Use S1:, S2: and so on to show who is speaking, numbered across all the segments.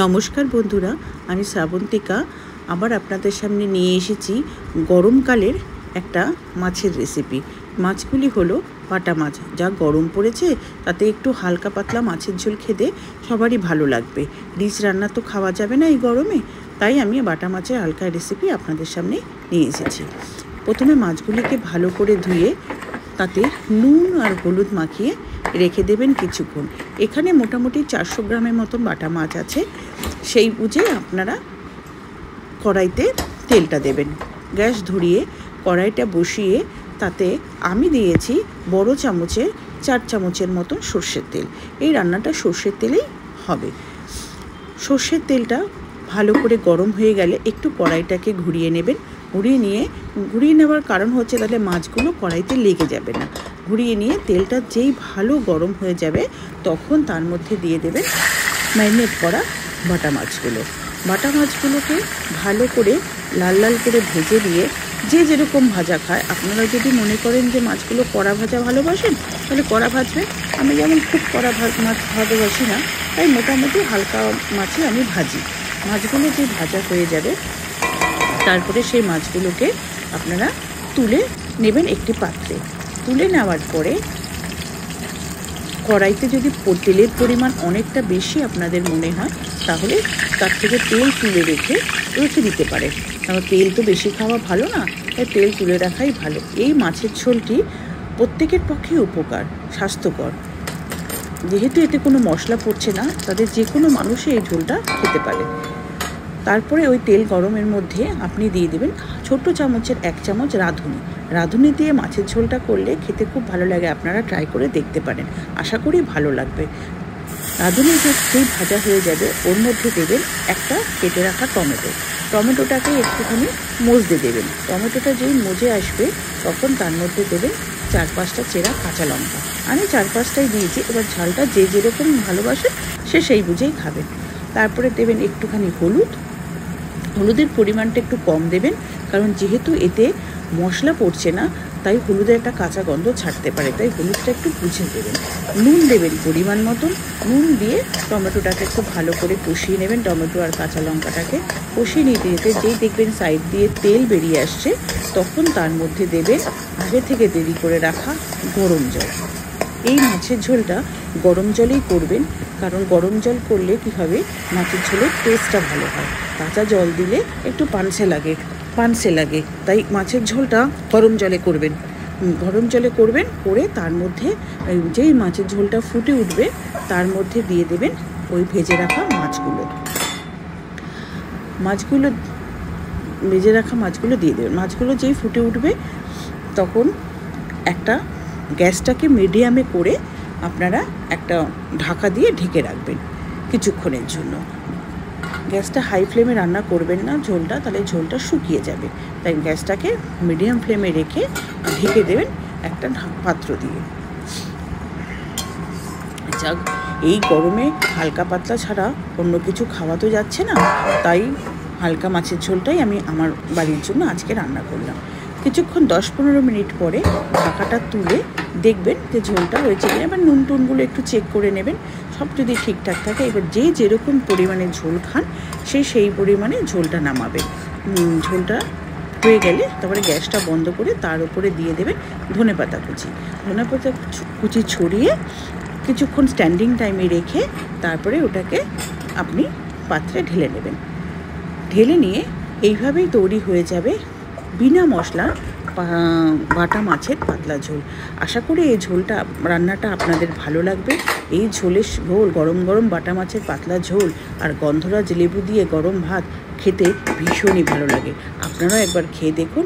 S1: নমস্কার বন্ধুরা, আমি শ্রাবন্তিকা আবার আপনাদের সামনে নিয়ে এসেছি গরমকালের একটা মাছের রেসিপি। মাছগুলি হলো বাটা মাছ। যা গরম পড়েছে তাতে একটু হালকা পাতলা মাছের ঝোল খেতে সবারই ভালো লাগবে। রিচ রান্না তো খাওয়া যাবে না এই গরমে, তাই আমি বাটা মাছের হালকা রেসিপি আপনাদের সামনে নিয়ে এসেছি। প্রথমে মাছগুলিকে ভালো করে ধুয়ে তাতে নুন আর হলুদ মাখিয়ে রেখে দেবেন কিছুক্ষণ। এখানে মোটামুটি 400 গ্রামের মতন বাটা মাছ আছে। সেই বুঝে আপনারা কড়াইতে তেলটা দেবেন। গ্যাস ধরিয়ে কড়াইটা বসিয়ে তাতে আমি দিয়েছি বড় চামচের 4 চামচের মতন সর্ষের তেল। এই রান্নাটা সর্ষের তেলেই হবে। সর্ষের তেলটা ভালো করে গরম হয়ে গেলে একটু কড়াইটাকে ঘুরিয়ে নেবেন। ঘুরিয়ে নেওয়ার কারণ হচ্ছে তাহলে মাছগুলো কড়াইতে লেগে যাবে না। ঘুরিয়ে নিয়ে তেলটা যেই ভালো গরম হয়ে যাবে তখন তার মধ্যে দিয়ে দেবেন ম্যারিনেট করা বাটা মাছগুলো। বাটা মাছগুলোকে ভালো করে লাল লাল করে ভেজে দিয়ে যে যেরকম ভাজা খায়, আপনারা যদি মনে করেন যে মাছগুলো কড়া ভাজা ভালোবাসেন তাহলে কড়া ভাজবেন। আমি যেমন খুব কড়া মাছ ভালোবাসি না, তাই মোটামুটি হালকা মাছে আমি ভাজি। মাছগুলো যে ভাজা হয়ে যাবে তারপরে সেই মাছগুলোকে আপনারা তুলে নেবেন একটি পাত্রে। তুলে নেওয়ার পরে কড়াইতে যদি তেলের পরিমাণ অনেকটা বেশি আপনাদের মনে হয় তাহলে তার থেকে তেল তুলে রেখে দিতে পারেন। কারণ তেল তো বেশি খাওয়া ভালো না, তাই তেল তুলে রাখাই ভালো। এই মাছের ঝোলটি প্রত্যেকের পক্ষে উপকার, স্বাস্থ্যকর। যেহেতু এতে কোনো মশলা পড়ছে না, তাদের যে কোনো মানুষই এই ঝোলটা খেতে পারে। তারপরে ওই তেল গরমের মধ্যে আপনি দিয়ে দেবেন ছোট্ট চামচের 1 চামচ রাঁধুনি দিয়ে মাছের ঝোলটা করলে খেতে খুব ভালো লাগে। আপনারা ট্রাই করে দেখতে পারেন, আশা করি ভালো লাগবে। রাঁধুনি যেই ভাজা হয়ে যাবে ওর মধ্যে দেবেন একটা কেটে রাখা টমেটোটাকে একটুখানি মজতে দেবেন। টমেটোটা যেই মজে আসবে তখন তার মধ্যে দেবেন 4-5টা চেরা কাঁচা লঙ্কা। আমি 4-5টাই দিয়েছি। এবার ঝালটা যে যেরকম ভালোবাসে সে সেই বুঝেই খাবেন। তারপরে দেবেন একটুখানি হলুদের পরিমাণটা একটু কম দেবেন, কারণ যেহেতু এতে মশলা পড়ছে না তাই হলুদের একটা কাঁচা গন্ধ ছাড়তে পারে, তাই হলুদটা একটু বুঝে দেবেন। নুন দেবেন পরিমাণ মতন। নুন দিয়ে টমেটোটাকে একটু ভালো করে কষিয়ে নেবেন। টমেটো আর কাঁচা লঙ্কাটাকে কষিয়ে নিতে যেই দেখবেন সাইড দিয়ে তেল বেরিয়ে আসছে তখন তার মধ্যে দেবেন আগে থেকে দেরি করে রাখা গরম জল। এই মাছের ঝোলটা গরম জলেই করবেন, কারণ গরম জল করলে কী হবে, মাছের ঝোলের টেস্টটা ভালো হয়। কাঁচা জল দিলে একটু পানসে লাগে, তাই মাছের ঝোলটা গরম জলে করবেন। করে তার মধ্যে যেই মাছের ঝোলটা ফুটে উঠবে তার মধ্যে দিয়ে দেবেন ওই ভেজে রাখা মাছগুলো দিয়ে দেবেন। মাছগুলো যেই ফুটে উঠবে তখন একটা গ্যাসটাকে মিডিয়ামে করে আপনারা একটা ঢাকা দিয়ে ঢেকে রাখবেন কিছুক্ষণের জন্য। গ্যাসটা হাই ফ্লেমে রান্না করবেন না ঝোলটা, তাহলে ঝোলটা শুকিয়ে যাবে। তাই গ্যাসটাকে মিডিয়াম ফ্লেমে রেখে ঢেকে দেবেন একটা পাত্র দিয়ে। যাক, এই গরমে হালকা পাতলা ছাড়া অন্য কিছু খাওয়া তো যাচ্ছে না, তাই হালকা মাছের ঝোলটাই আমি আমার বাড়ির জন্য আজকে রান্না করলাম। কিছুক্ষণ 10-15 মিনিট পরে ঢাকাটা তুলে দেখবেন যে ঝোলটা হয়েছে কিনা। এবার নুন টুনগুলো একটু চেক করে নেবেন। সব যদি ঠিকঠাক থাকে, এবার যে যেরকম পরিমাণে ঝোল খান সেই পরিমাণে ঝোলটা নামাবেন। ঝোলটা হয়ে গেলে তারপরে গ্যাসটা বন্ধ করে তার উপরে দিয়ে দেবেন ধনেপাতা কুচি ছড়িয়ে কিছুক্ষণ স্ট্যান্ডিং টাইমে রেখে তারপরে ওটাকে আপনি পাত্রে ঢেলে নেবেন। ঢেলে নিয়ে এইভাবেই তৈরি হয়ে যাবে বিনা মশলা বাটা মাছের পাতলা ঝোল। আশা করি এই রান্নাটা আপনাদের ভালো লাগবে। এই ঝোলের গরম গরম বাটা মাছের পাতলা ঝোল আর গন্ধরাজ লেবু দিয়ে গরম ভাত খেতে ভীষণই ভালো লাগে। আপনারাও একবার খেয়ে দেখুন,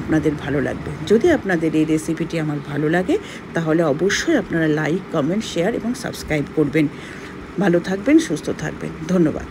S1: আপনাদের ভালো লাগবে। যদি আপনাদের এই রেসিপিটি আমার ভালো লাগে তাহলে অবশ্যই আপনারা লাইক, কমেন্ট, শেয়ার এবং সাবস্ক্রাইব করবেন। ভালো থাকবেন, সুস্থ থাকবেন। ধন্যবাদ।